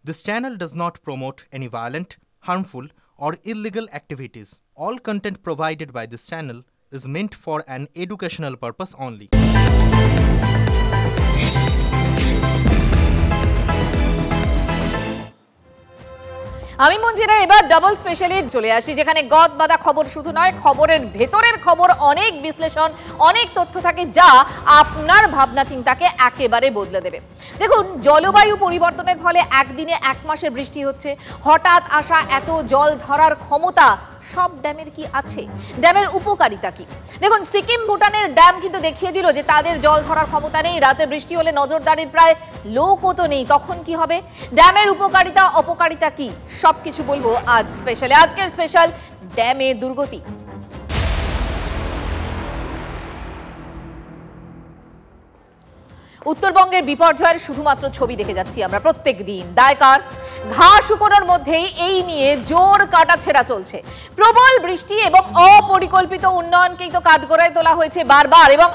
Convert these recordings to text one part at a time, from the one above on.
This channel does not promote any violent, harmful, or illegal activities. All content provided by this channel is meant for an educational purpose only. আমি মঞ্জিরা এবার double specially চলে আসি, যেখানে গদ বাঁধা খবর শুধু নয়, খবরের ভেতরের খবর, অনেক বিশ্লেষণ, অনেক তথ্য থাকে যা আপনার ভাবনা চিন্তাকে একেবারে বদলে দেবে। দেখুন, জলবায়ু পরিবর্তনের ফলে একদিনে এক মাসের বৃষ্টি হচ্ছে, হঠাৎ আসা এত জল ধরার ক্ষমতা সব ড্যামের কি আছে? ড্যামের উপকারিতা কি? দেখুন, সিকিম ভুটানের ড্যাম কিন্তু দেখিয়ে দিল যে তাদের জল ধরার ক্ষমতা নেই। রাতে বৃষ্টি হলে নজরদারির প্রায় লোকও তো নেই, তখন কি হবে? ড্যামের উপকারিতা অপকারিতা কি সবকিছু বলবো আজ স্পেশালে। আজকের স্পেশাল ড্যামে দুর্গতি। উত্তরবঙ্গের বিপর্যয়ের শুধুমাত্র ছবি দেখে যাচ্ছি আমরা প্রত্যেক দিন। দায়কার ঘাস শুকোনোর মধ্যেই এই নিয়ে জোর কাটাছেঁড়া চলছে। প্রবল বৃষ্টি এবং অপরিকল্পিত উন্নয়নকেই তো কাঠগড়ায় তোলা হয়েছে বারবার, এবং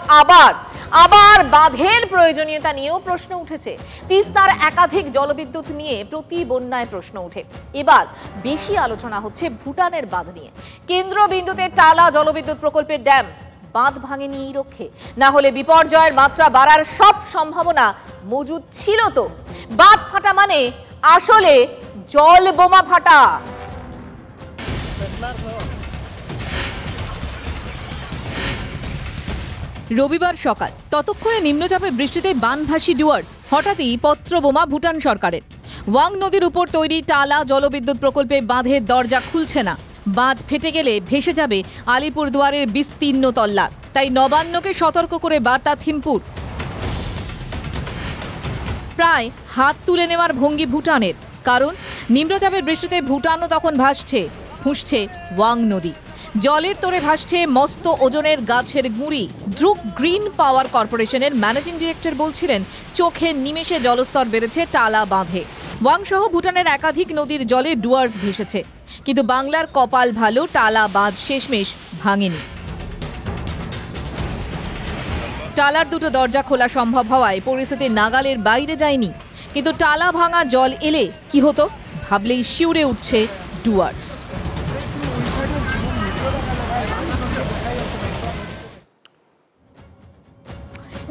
আবার বাঁধের প্রয়োজনীয়তা নিয়েও প্রশ্ন উঠেছে। তিস্তার একাধিক জলবিদ্যুৎ নিয়ে প্রতি বন্যায় প্রশ্ন উঠে। এবার বেশি আলোচনা হচ্ছে ভুটানের বাঁধ নিয়ে। কেন্দ্রবিন্দুতে টালা জলবিদ্যুৎ প্রকল্পের ড্যাম বাঁধ ভাঙেনি এই রক্ষে, না হলে বিপর্যয়ের মাত্রা বাড়ার সব সম্ভাবনা মজুদ ছিল। তো বাঁধ ফাটা মানে আসলে জল বোমা ফাটা। রবিবার সকাল, ততক্ষণে নিম্নচাপের বৃষ্টিতে বানভাসী ডুয়ার্স। হঠাৎই পত্র বোমা ভুটান সরকারের। ওয়াং নদীর উপর তৈরি টালা জলবিদ্যুৎ প্রকল্পে বাঁধের দরজা খুলছে না। বাঁধ ফেটে গেলে ভেসে যাবে আলিপুরদুয়ারের বিস্তীর্ণ তল্লাট। তাই নবান্নকে সতর্ক করে বার্তা থিম্পুর। প্রায় হাত তুলে নেওয়ার ভঙ্গি ভুটানের, কারণ নিম্নচাপের বৃষ্টিতে ভুটানও তখন ফুঁসছে ওয়াং নদী। জলের তোড়ে ভাসছে মস্ত ওজনের গাছের গুঁড়ি। দ্রুপ গ্রিন পাওয়ার কর্পোরেশনের ম্যানেজিং ডিরেক্টর বলছিলেন, চোখে নিমেষে জলস্তর বেড়েছে টালা বাঁধে। ওয়াং সহ ভুটানের একাধিক নদীর জলে ডুয়ার্স ভেসেছে, কিন্তু বাংলার কপাল ভালো, টালা বাঁধ শেষমেশ ভাঙেনি। টালার দুটো দরজা খোলা সম্ভব হওয়ায় পরিস্থিতি নাগালের বাইরে যায়নি। কিন্তু টালা ভাঙা জল এলে কি হতো ভাবলেই শিউরে উঠছে ডুয়ার্স।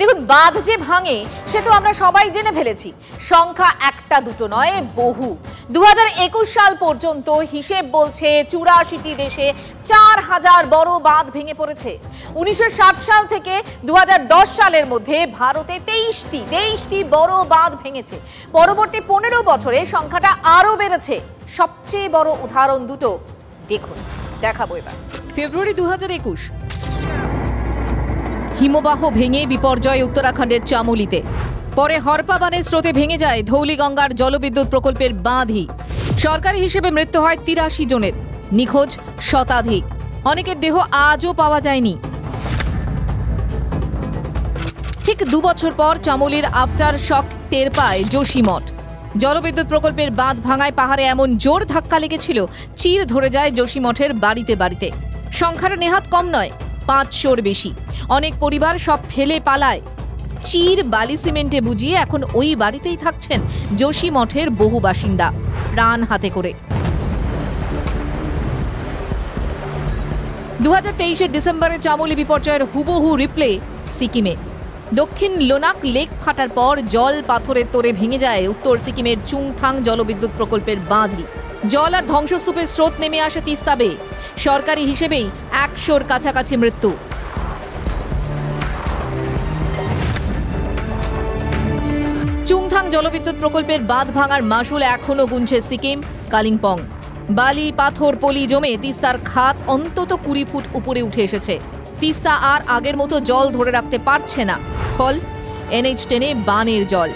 দেখুন, বাঁধ যে ভাঙে সে তো আমরা সবাই জেনে ফেলেছি। সংখ্যা একটা দুটো নয়, বহু। 2021 সাল পর্যন্ত হিসেব বলছে 84টি দেশে 4000 বড় বাঁধ ভেঙে পড়েছে। 1960 সাল থেকে 2010 সালের মধ্যে ভারতে 23টি বড় বাঁধ ভেঙেছে। পরবর্তী 15 বছরে সংখ্যাটা আরও বেড়েছে। সবচেয়ে বড় উদাহরণ দুটো দেখুন, দেখাবো এবার। ফেব্রুয়ারি 2021, হিমবাহ ভেঙে বিপর্যয় উত্তরাখণ্ডের চামোলিতে। পরে হরপা বানের স্রোতে ভেঙে যায় ধৌলিগঙ্গার জলবিদ্যুৎ প্রকল্পের বাঁধই। সরকারি হিসেবে মৃত্যু হয় 83 জনের, নিখোঁজ শতাধিক। অনেকের দেহ আজও পাওয়া যায়নি। ঠিক 2 বছর পর চামোলির আফটার শক টের পায় যোশীমঠ। জলবিদ্যুৎ প্রকল্পের বাঁধ ভাঙায় পাহাড়ে এমন জোর ধাক্কা লেগেছিল, চির ধরে যায় যোশীমঠের বাড়িতে বাড়িতে। সংখ্যাটা নেহাত কম নয়, 500-র বেশি। অনেক পরিবার সব ফেলে পালায়। চির বালি সিমেন্টে বুঝিয়ে এখন ওই বাড়িতেই থাকছেন যোশীমঠের বহু বাসিন্দা, প্রাণ হাতে করে। 2023-এর ডিসেম্বরে চামোলি বিপর্যয়ের হুবহু রিপ্লে সিকিমে। দক্ষিণ লোনাক লেক ফাটার পর জল পাথরের তোড়ে ভেঙে যায় উত্তর সিকিমের চুংথাং জলবিদ্যুৎ প্রকল্পের বাঁধই। জল আর ধ্বংসস্তূপের স্রোত নেমে আসে তিস্তা বেয়ে। সরকারি হিসেবেই 100-র কাছাকাছি মৃত্যু। চুংথাং জলবিদ্যুৎ প্রকল্পের বাঁধ ভাঙার মাশুল এখনো গুনছে সিকিম, কালিম্পং। বালি পাথর পলি জমে তিস্তার খাত অন্তত 20 ফুট উপরে উঠে এসেছে। তিস্তা আর আগের মতো জল ধরে রাখতে পারছে না। ফল NH10 বানের জল,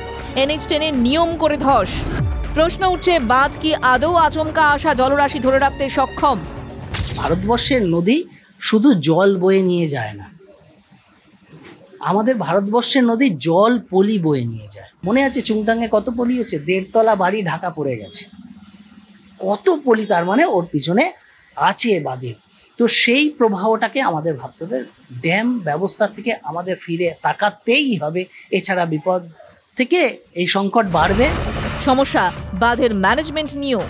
NH10 নিয়ম করে ধস। প্রশ্ন উঠছে, বাঁধ কি আদৌ আচমকা আসা জলরাশি ধরে রাখতে সক্ষম? ভারতবর্ষের নদী শুধু জল বয়ে নিয়ে যায় না, আমাদের ভারতবর্ষের নদী জল পলি বয়ে নিয়ে যায়। মনে আছে চুংথাংয়ে কত পলি আছে? 1.5 তলা বাড়ি ঢাকা পড়ে গেছে। কত পলি তার মানে ওর পিছনে আছে বাঁধে। তো সেই প্রবাহটাকে আমাদের ভাবতে হবে। ড্যাম ব্যবস্থা থেকে আমাদের ফিরে তাকাতেই হবে, এছাড়া বিপদ থেকে এই সংকট বাড়বে। সমস্যা বাঁধের ম্যানেজমেন্ট নিয়েও।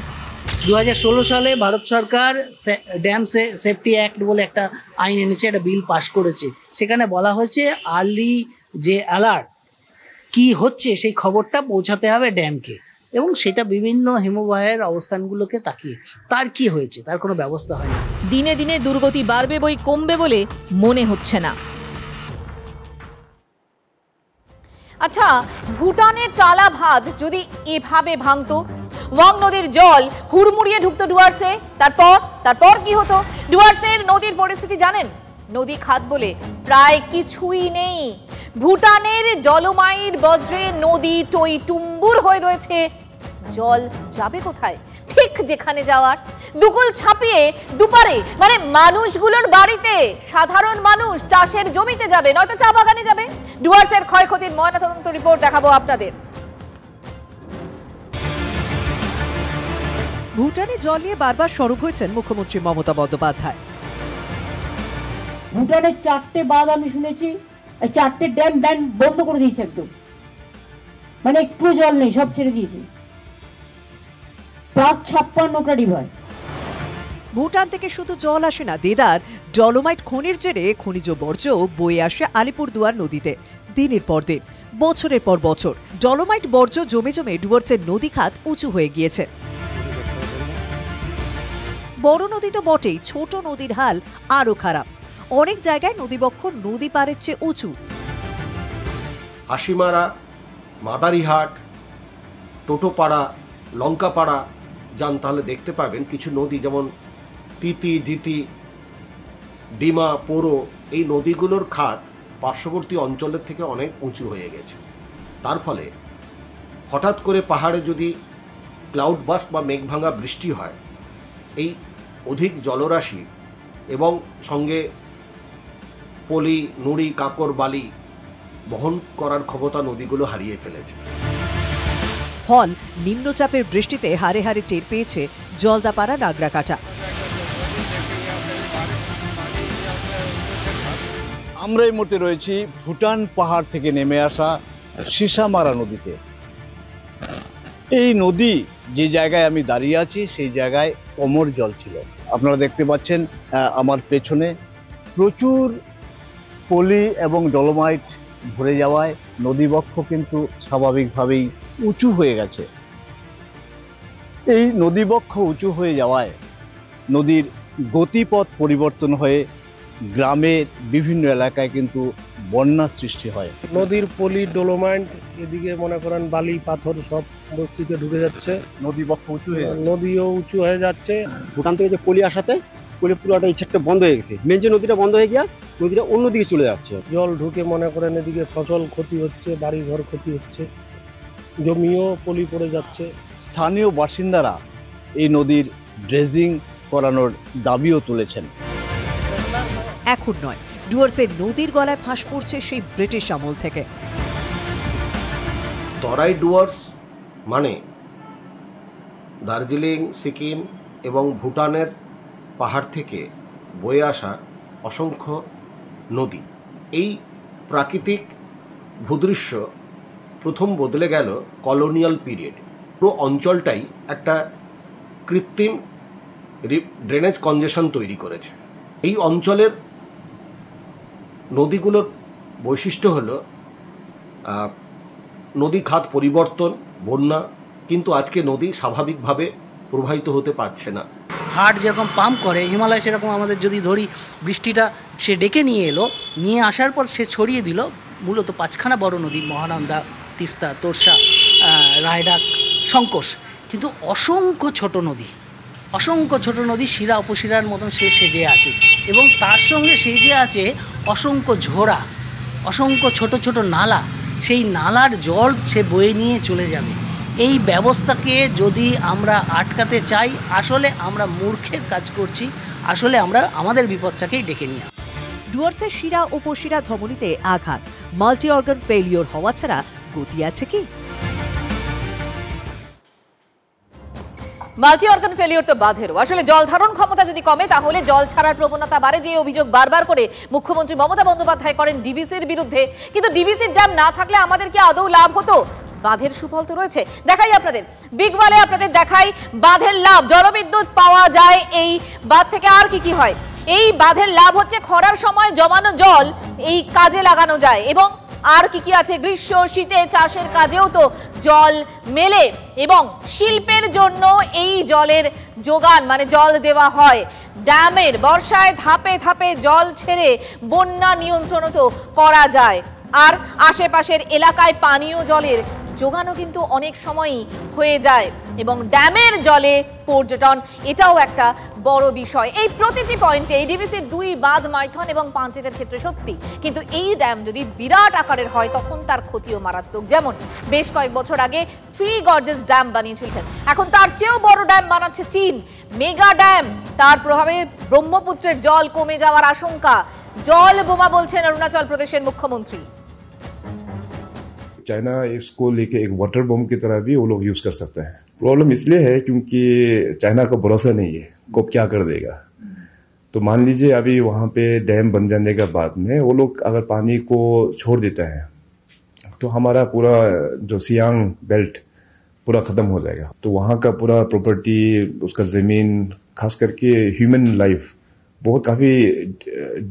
2016 সালে ভারত সরকার ড্যাম সেফটি অ্যাক্ট বলে একটা আইন এনেছে, একটা বিল পাস করেছে। সেখানে বলা হয়েছে আর্লি যে অ্যালার্ট কি হচ্ছে সেই খবরটা পৌঁছাতে হবে ড্যামকে, এবং সেটা বিভিন্ন হিমবাহের অবস্থানগুলোকে তাকিয়ে। তার কি হয়েছে? তার কোনো ব্যবস্থা হয়নি। দিনে দিনে দুর্গতি বাড়বে বই কমবে বলে মনে হচ্ছে না। আচ্ছা, ভুটানের টালা ভাত যদি এভাবে ভাঙতো, ওয়াং নদীর জল হুড়মুড়িয়ে ঢুকতো ডুয়ার্সে, তারপর কি হতো? ডুয়ার্সের নদীর পরিস্থিতি জানেন? নদী খাত বলে প্রায় কিছুই নেই। ভুটানের ডলোমাইট বজ্রে নদী টইটুম্বুর হয়ে রয়েছে। জল যাবে কোথায়? ঠিক যেখানে যাওয়ার, দুকুল ছাপিয়ে দুপারে, মানে মানুষগুলোর বাড়িতে। সাধারণ মানুষ চাষের জমিতে যাবে, নয়তো চা বাগানে যাবে। ডুয়ার্সের ক্ষয়ক্ষতির ময়নাতদন্ত রিপোর্ট দেখাবো আপনাদের। ভুটানে জল নিয়ে বারবার সরব হয়েছেন মুখ্যমন্ত্রী মমতা বন্দ্যোপাধ্যায়। ভুটানের 4টে বাঁধ আমি শুনেছি, 4টে ড্যাম বন্ধ করে দিয়েছে একদম, মানে একটু জল নেই, সব ছেড়ে দিয়েছে। Plus 56টা river. ভুটান থেকে শুধু জল আসে না, দেদার ডলোমাইট খনির জেরে খনিজ বর্জ্য বয়ে আসে আলিপুরদুয়ার নদীতে। দিনের পর দিন, বছরের পর বছর ডলোমাইট বর্জ্য জমে জমে ডুয়ার্সের নদী খাত উঁচু হয়ে গিয়েছে। বড় নদী তো বটেই, ছোট নদীর হাল আরো খারাপ। অনেক জায়গায় নদীবক্ষ নদী পারের চেয়ে উঁচু। হাসিমারা, মাদারিহাট, টোটোপাড়া, লঙ্কাপাড়া যান তাহলে দেখতে পাবেন কিছু নদী যেমন তিতি, জিতি, ডিমা, পোরো, এই নদীগুলোর খাত পার্শ্ববর্তী অঞ্চলের থেকে অনেক উঁচু হয়ে গেছে। তার ফলে হঠাৎ করে পাহাড়ে যদি ক্লাউড বাস্ট বা মেঘভাঙা বৃষ্টি হয়, এই অধিক জলরাশি এবং সঙ্গে পলি, নুড়ি, কাকর, বালি বহন করার ক্ষমতা নদীগুলো হারিয়ে ফেলেছে। ফল নিম্নচাপের বৃষ্টিতে হারে হারে টের পেয়েছে জলদাপাড়া, নাগরাকাটা। আমরা এই মুহূর্তে রয়েছি ভুটান পাহাড় থেকে নেমে আসা সিসামারা নদীতে। এই নদী যে জায়গায় আমি দাঁড়িয়ে আছি সেই জায়গায় কোমর জল ছিল। আপনারা দেখতে পাচ্ছেন আমার পেছনে প্রচুর পলি এবং ডলোমাইট ভরে যাওয়ায় নদীবক্ষ কিন্তু স্বাভাবিকভাবেই উঁচু হয়ে গেছে। এই নদীবক্ষ উঁচু হয়ে যাওয়ায় নদীর গতিপথ পরিবর্তন হয়ে গ্রামের বিভিন্ন এলাকায় কিন্তু বন্যা সৃষ্টি হয়। নদীর পলি, ডলোমাইট, এদিকে মনে করেন বালি, পাথর সব বস্তিতে ঢুকে যাচ্ছে। নদীবক্ষ উঁচু হয়ে যাচ্ছে, নদীও উঁচু হয়ে যাচ্ছে। ভুটান থেকে যে পলি আসাতে পলি পুরোটা ইচ্ছাটা বন্ধ হয়ে গেছে। মেন যে নদীটা বন্ধ হয়ে গিয়া নদীটা অন্যদিকে চলে যাচ্ছে। জল ঢুকে মনে করেন এদিকে ফসল ক্ষতি হচ্ছে, বাড়ি ঘর ক্ষতি হচ্ছে, জমিও পলি পড়ে যাচ্ছে। স্থানীয় বাসিন্দারা এই নদীর ড্রেজিং করানোর দাবিও তুলেছেন। এখন নয়, ডুয়ার্সের নদীর গলায় ফাঁস পড়ছে সেই ব্রিটিশ আমল থেকে। তরাই ডুয়ার্স মানে দার্জিলিং, সিকিম এবং ভুটানের পাহাড় থেকে বয়ে আসা অসংখ্য নদী। এই প্রাকৃতিক ভূদৃশ্য প্রথম বদলে গেল কলোনিয়াল পিরিয়ড। পুরো অঞ্চলটাই একটা কৃত্রিম ড্রেনেজ কনজেশন তৈরি করেছে। এই অঞ্চলের নদীগুলোর বৈশিষ্ট্য হলো নদী খাত পরিবর্তন, বন্যা, কিন্তু আজকে নদী স্বাভাবিকভাবে প্রবাহিত হতে পারছে না। হাট যেরকম পাম্প করে, হিমালয় সেরকম আমাদের যদি ধরি, বৃষ্টিটা সে ডেকে নিয়ে এলো, নিয়ে আসার পর সে ছড়িয়ে দিল মূলত 5খানা বড় নদী, মহানন্দা, তিস্তা, তোরসা, রায়ডাক, সংকোষ, কিন্তু অসংখ্য ছোট নদী শিরা উপশিরার মতন সে সেজে আছে, এবং তার সঙ্গে সেজে আছে অসংখ্য ঝোড়া, অসংখ্য ছোট ছোট নালা। সেই নালার জল সে বয়ে নিয়ে চলে যাবে। এই ব্যবস্থাকে যদি আমরা আটকাতে চাই, আসলে আমরা মূর্খের কাজ করছি, আসলে আমরা আমাদের বিপদটাকেই ডেকে নিয়ে। ডুয়ার্সের শিরা উপশিরা ধমনীতে আঘাত, মাল্টি অর্গান ফেলিওর হওয়া ছাড়া গতি আছে কি? মাল্টি অর্গান ফেলিওর তো বাধেরও। আসলে জল ধারণ ক্ষমতা যদি কমে তাহলে জল ছাড়ার প্রবণতা বাড়ে, যে অভিযোগ বারবার করে মুখ্যমন্ত্রী মমতা বন্দ্যোপাধ্যায় করেন ডিভিসির বিরুদ্ধে। কিন্তু ডিভিসির ড্যাম না থাকলে আমাদের কি আদৌ লাভ হতো? বাঁধের সুফল তো রয়েছে। দেখাই আপনাদের বিগওয়ালে, আপনাদের দেখাই বাঁধের লাভ। জলবিদ্যুৎ পাওয়া যায় এই বাঁধ থেকে। আর কি কি হয় এই বাঁধের লাভ? হচ্ছে খরার সময় জমানো জল এই কাজে লাগানো যায়। এবং আর কি কি আছে? গ্রীষ্ম শীতে চাষের কাজেও তো জল মেলে এবং শিল্পের জন্য এই জলের যোগান মানে জল দেওয়া হয়। ড্যামের বর্ষায় ধাপে ধাপে জল ছেড়ে বন্যা নিয়ন্ত্রণও তো করা যায়। আর আশেপাশের এলাকায় পানীয় জলের যোগানও কিন্তু অনেক সময়ই হয়ে যায়। এবং ড্যামের জলে পর্যটন, এটাও একটা বড় বিষয়। এই প্রতিটি পয়েন্টে এই ডিভিসির 2 বাঁধ মাইথন এবং পাঞ্চেতের ক্ষেত্রে সত্যি, কিন্তু এই ড্যাম যদি বিরাট আকারের হয় তখন তার ক্ষতিও মারাত্মক। যেমন বেশ কয়েক বছর আগে 3 গর্জেস ড্যাম বানিয়েছিলেন, এখন তার চেয়েও বড় ড্যাম বানাচ্ছে চীন, মেগা ড্যাম। তার প্রভাবে ব্রহ্মপুত্রের জল কমে যাওয়ার আশঙ্কা। জল বোমা বলছেন অরুণাচল প্রদেশের মুখ্যমন্ত্রী। चाइना इसको लेके एक वाटर बम की तरह भी वो लोग यूज कर सकते हैं। प्रॉब्लम इसलिए है क्योंकि चाइना का भरोसा नहीं है कब क्या कर देगा। तो मान लीजिए अभी वहाँ पे डैम बन जाने के बाद में वो लोग अगर पानी को छोड़ देते हैं तो हमारा पूरा जो सियांग बेल्ट पूरा ख़त्म हो जाएगा। तो वहाँ का पूरा प्रॉपर्टी, उसका ज़मीन, खास करके ह्यूमन लाइफ बहुत काफ़ी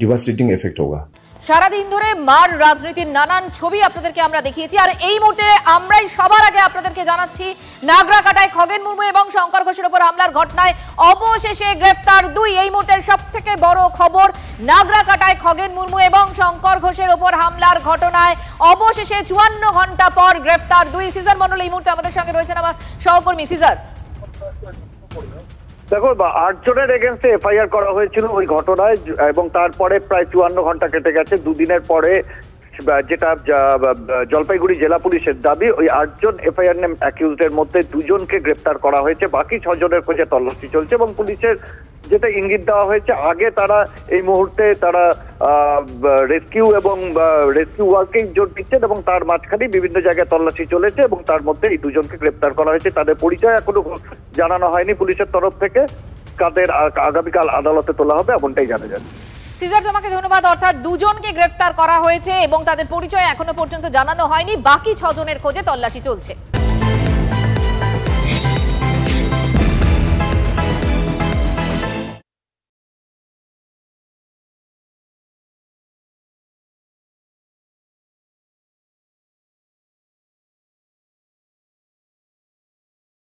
डिवास्टेटिंग इफेक्ट होगा। সারাদিন ধরে মার রাজনীতির নানান ছবি আপনাদেরকে আমরা দেখিয়েছি। আর এই মুহূর্তে আমরাই সবার আগে আপনাদেরকে জানাচ্ছি নাগরাকাটায় খগেন মুর্মু এবং শঙ্কর ঘোষের উপর হামলার ঘটনায় অবশেষে গ্রেফতার 2। এই মুহূর্তের সবথেকে বড় খবর, নাগরাকাটায় খগেন মুর্মু এবং শঙ্কর ঘোষের উপর হামলার ঘটনায় অবশেষে 54 ঘন্টা পর গ্রেফতার 2। সিজার মন্ডল এই মুহূর্তে আমাদের সঙ্গে রয়েছেন, আমার সহকর্মী। সিজার, দেখো 8 জনের এগেইনস্টে এফআইআর করা হয়েছিল ওই ঘটনায় এবং তারপরে প্রায় 54 ঘন্টা কেটে গেছে। দুদিনের পরে যেটা জলপাইগুড়ি জেলা পুলিশের দাবি, ওই 8 জন এফআইআর নেম অ্যাকিউজডের মধ্যে 2 জনকে গ্রেপ্তার করা হয়েছে, বাকি 6 জনের খোঁজে তল্লাশি চলছে। এবং পুলিশের যেটা ইঙ্গিত দেওয়া হয়েছে, আগে তারা এই মুহূর্তে তারা রেস্কিউ এবং রেস্কিউ ওয়ার্কে জোর দিচ্ছেন এবং তার মাঝখানে বিভিন্ন জায়গায় তল্লাশি চলেছে এবং তার মধ্যে এই 2 জনকে গ্রেপ্তার করা হয়েছে। তাদের পরিচয় এখনো জানানো হয়নি পুলিশের তরফ থেকে। কাদের আগামীকাল আদালতে তোলা হবে এমনটাই জানা যাচ্ছে। সিজার, তোমাকে ধন্যবাদ। অর্থাৎ 2 জনকে গ্রেফতার করা হয়েছে এবং তাদের পরিচয় এখনো পর্যন্ত জানানো হয়নি, বাকি 6 জনের খোঁজে তল্লাশি চলছে।